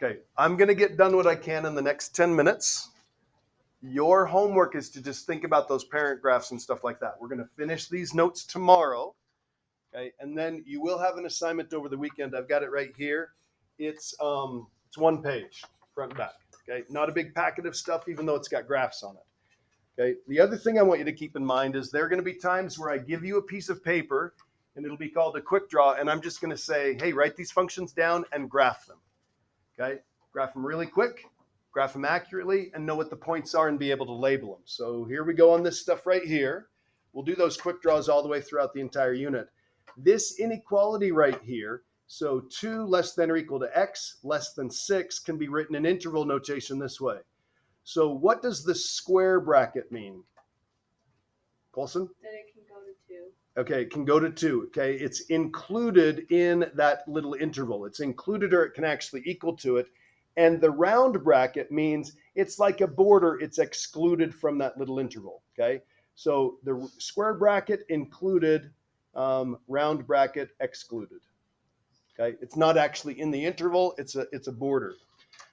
Okay, I'm going to get done what I can in the next 10 minutes. Your homework is to just think about those parent graphs and stuff like that. We're going to finish these notes tomorrow. Okay, and then you will have an assignment over the weekend. I've got it right here. It's one page, front and back. Okay, not a big packet of stuff, even though it's got graphs on it. Okay, the other thing I want you to keep in mind is there are going to be times where I give you a piece of paper and it'll be called a quick draw, and I'm just going to say, hey, write these functions down and graph them. Okay, graph them really quick, graph them accurately, and know what the points are and be able to label them. So here we go on this stuff right here. We'll do those quick draws all the way throughout the entire unit. This inequality right here, so 2 less than or equal to x less than 6 can be written in interval notation this way. So what does the square bracket mean? Colson? That it can go to 2. Okay, it can go to 2. Okay, it's included in that little interval. It's included, or it can actually equal to it. And the round bracket means it's like a border. It's excluded from that little interval. Okay, so the square bracket included, round bracket excluded. Okay, it's not actually in the interval. It's a border.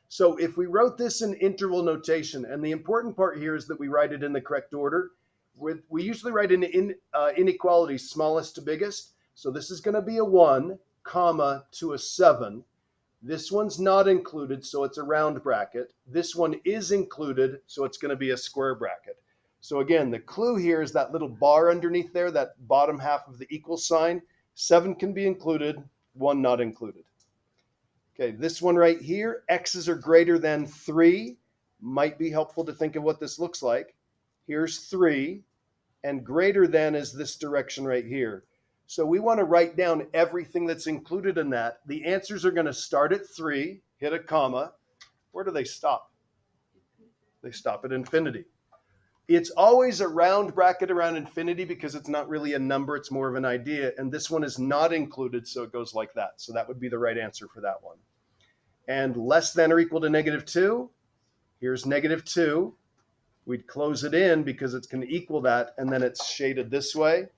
So if we wrote this in interval notation, and the important part here is that we write it in the correct order. We usually write in inequalities smallest to biggest. So this is going to be a 1, comma, to a 7. This one's not included, so it's a round bracket. This one is included, so it's going to be a square bracket. So again, the clue here is that little bar underneath there, that bottom half of the equal sign. 7 can be included, 1 not included. Okay, this one right here, x's are greater than 3. Might be helpful to think of what this looks like. Here's 3, and greater than is this direction right here. So we want to write down everything that's included in that. The answers are going to start at 3, hit a comma. Where do they stop? They stop at infinity. It's always a round bracket around infinity because it's not really a number, it's more of an idea. And this one is not included, so it goes like that. So that would be the right answer for that one. And less than or equal to -2, here's -2. We'd close it in because it's going to equal that, and then it's shaded this way.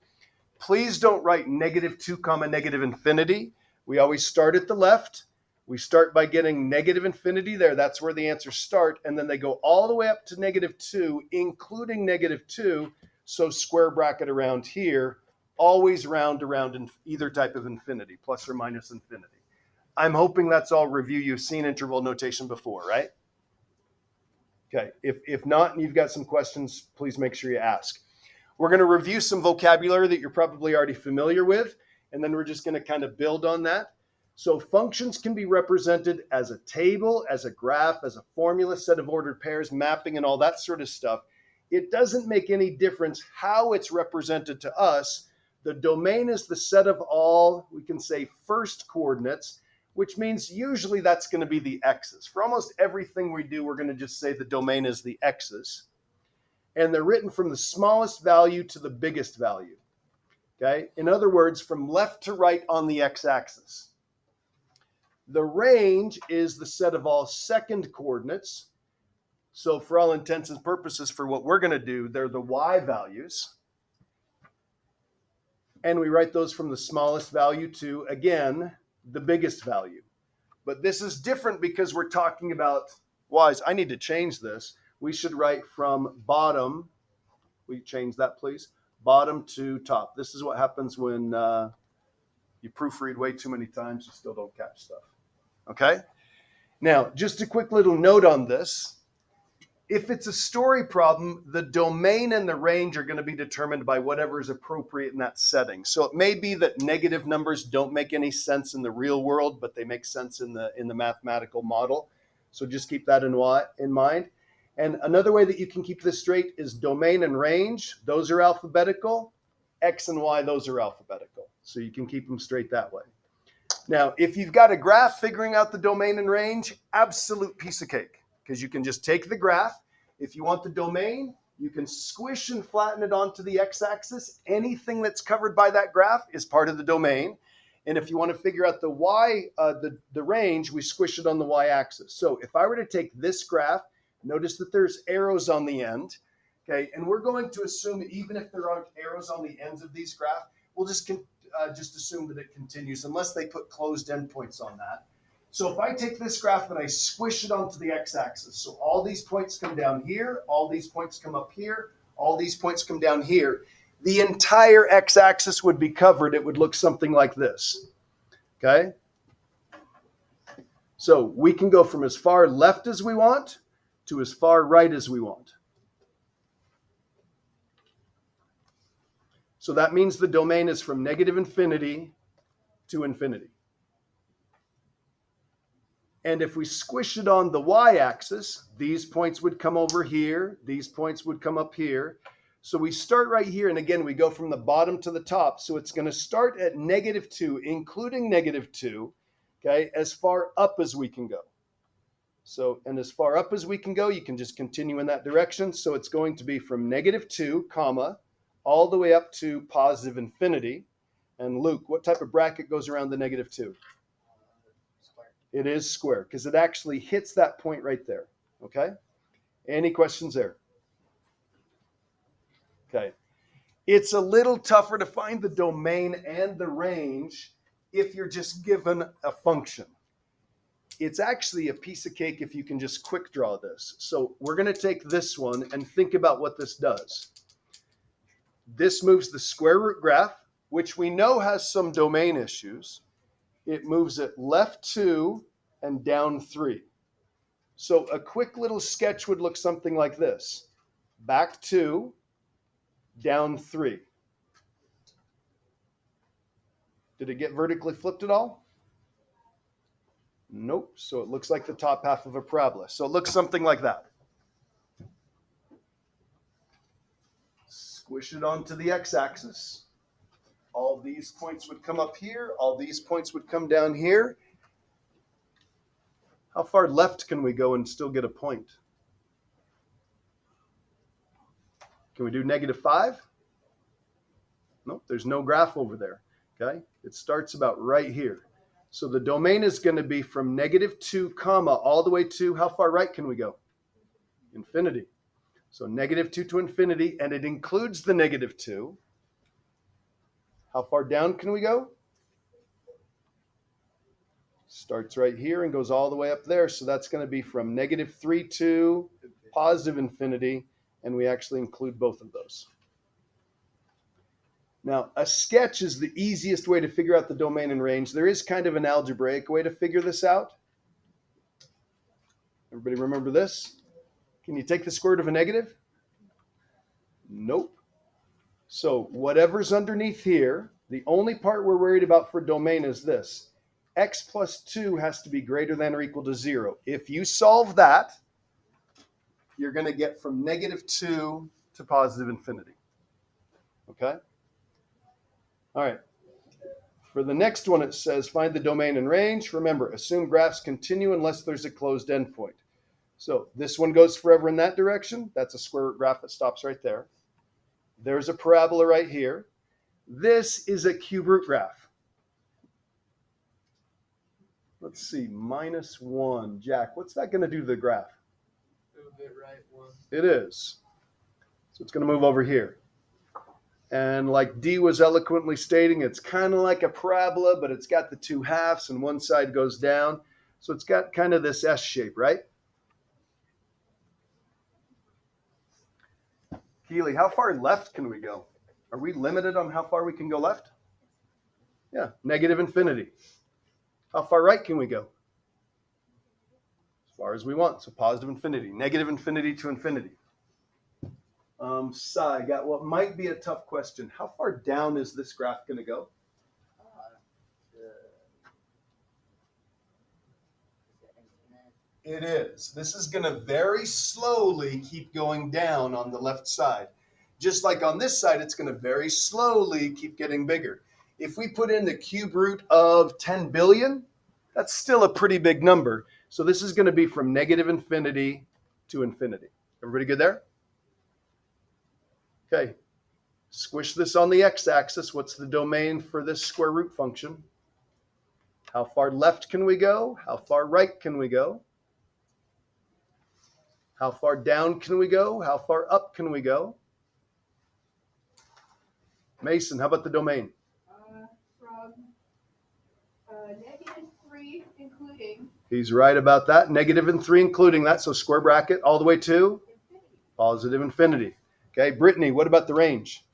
Please don't write -2 comma negative infinity. We always start at the left. We start by getting negative infinity there. That's where the answers start, and then they go all the way up to -2, including -2. So square bracket around here, always round around in either type of infinity, plus or minus infinity. I'm hoping that's all review. You've seen interval notation before, right? Okay, if not, and you've got some questions, please make sure you ask. We're going to review some vocabulary that you're probably already familiar with, and then we're just going to kind of build on that. So functions can be represented as a table, as a graph, as a formula, set of ordered pairs, mapping, and all that sort of stuff. It doesn't make any difference how it's represented to us. The domain is the set of all, we can say, first coordinates, which means usually that's going to be the x's. For almost everything we do, we're going to just say the domain is the x's. And they're written from the smallest value to the biggest value. Okay? In other words, from left to right on the x-axis. The range is the set of all second coordinates. So for all intents and purposes, for what we're going to do, they're the y values. And we write those from the smallest value to, again, the biggest value. But this is different because we're talking about y's. I need to change this. We should write from bottom. Will you change that, please? Bottom to top. This is what happens when you proofread way too many times. You still don't catch stuff. Okay? Now, just a quick little note on this. If it's a story problem, the domain and the range are going to be determined by whatever is appropriate in that setting. So it may be that negative numbers don't make any sense in the real world, but they make sense in the mathematical model. So just keep that in mind. And another way that you can keep this straight is domain and range. Those are alphabetical. X and Y, those are alphabetical. So you can keep them straight that way. Now, if you've got a graph figuring out the domain and range, absolute piece of cake. Because you can just take the graph. If you want the domain, you can squish and flatten it onto the x-axis. Anything that's covered by that graph is part of the domain. And if you want to figure out the y, the range, we squish it on the y-axis. So if I were to take this graph, notice that there's arrows on the end. Okay, and we're going to assume that even if there aren't arrows on the ends of these graphs, we'll just assume that it continues unless they put closed endpoints on that. So if I take this graph and I squish it onto the x-axis, so all these points come down here, all these points come up here, all these points come down here, the entire x-axis would be covered. It would look something like this, okay? So we can go from as far left as we want to as far right as we want. So that means the domain is from negative infinity to infinity. And if we squish it on the y-axis, these points would come over here, these points would come up here. So we start right here, and again, we go from the bottom to the top. So it's going to start at -2, including -2, okay, as far up as we can go. So, and as far up as we can go, you can just continue in that direction. So it's going to be from -2, comma, all the way up to positive infinity. And Luke, what type of bracket goes around the -2? It is square because it actually hits that point right there. Okay? Any questions there? Okay. It's a little tougher to find the domain and the range if you're just given a function. It's actually a piece of cake if you can just quick draw this. So we're going to take this one and think about what this does. This moves the square root graph, which we know has some domain issues. It moves it left 2 and down 3. So a quick little sketch would look something like this. Back 2, down 3. Did it get vertically flipped at all? Nope. So it looks like the top half of a parabola. So it looks something like that. Squish it onto the x-axis. All these points would come up here. All these points would come down here. How far left can we go and still get a point? Can we do -5? Nope, there's no graph over there. Okay, it starts about right here. So the domain is going to be from -2, comma, all the way to, how far right can we go? Infinity. So -2 to infinity, and it includes the -2. How far down can we go? Starts right here and goes all the way up there. So that's going to be from -3 to positive infinity, and we actually include both of those. Now, a sketch is the easiest way to figure out the domain and range. There is kind of an algebraic way to figure this out. Everybody remember this? Can you take the square root of a negative? Nope. So whatever's underneath here, the only part we're worried about for domain is this. X plus 2 has to be greater than or equal to 0. If you solve that, you're going to get from -2 to positive infinity. Okay? All right. For the next one, it says find the domain and range. Remember, assume graphs continue unless there's a closed endpoint. So this one goes forever in that direction. That's a square root graph that stops right there. There's a parabola right here. This is a cube root graph. Let's see, -1. Jack, what's that going to do to the graph? Move it right 1. It is. So it's going to move over here. And like Dee was eloquently stating, it's kind of like a parabola, but it's got the two halves and one side goes down. So it's got kind of this S shape, right? Keely, how far left can we go? Are we limited on how far we can go left? Yeah, negative infinity. How far right can we go? As far as we want. So positive infinity, negative infinity to infinity. Sai got what might be a tough question. How far down is this graph going to go? It is. This is going to very slowly keep going down on the left side. Just like on this side, it's going to very slowly keep getting bigger. If we put in the cube root of 10 billion, that's still a pretty big number. So this is going to be from negative infinity to infinity. Everybody good there? Okay. Squish this on the x-axis. What's the domain for this square root function? How far left can we go? How far right can we go? How far down can we go? How far up can we go? Mason, how about the domain? From -3 3 including He's right about that. Negative and 3 including that. So square bracket all the way to infinity. positive infinity. Okay, Brittany, what about the range?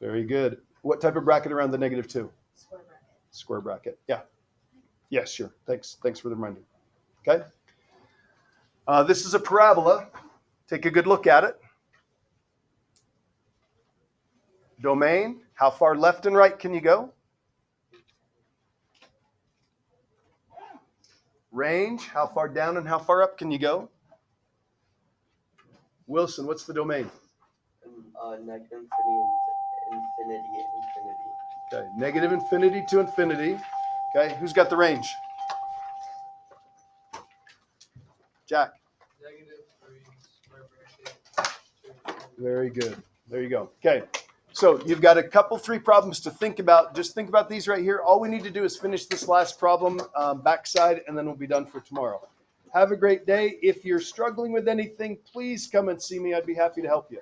Very good. What type of bracket around the negative 2? Square bracket. Square bracket. Yeah. Yes, sure. Thanks for the reminder. Okay. This is a parabola. Take a good look at it. Domain, how far left and right can you go? Range, how far down and how far up can you go? Wilson, what's the domain? Negative infinity. Okay, negative infinity to infinity. Okay, who's got the range? Jack. -3 square bracket to infinity. Very good. There you go. Okay, so you've got a couple, 3 problems to think about. Just think about these right here. All we need to do is finish this last problem, backside, and then we'll be done for tomorrow. Have a great day. If you're struggling with anything, please come and see me. I'd be happy to help you.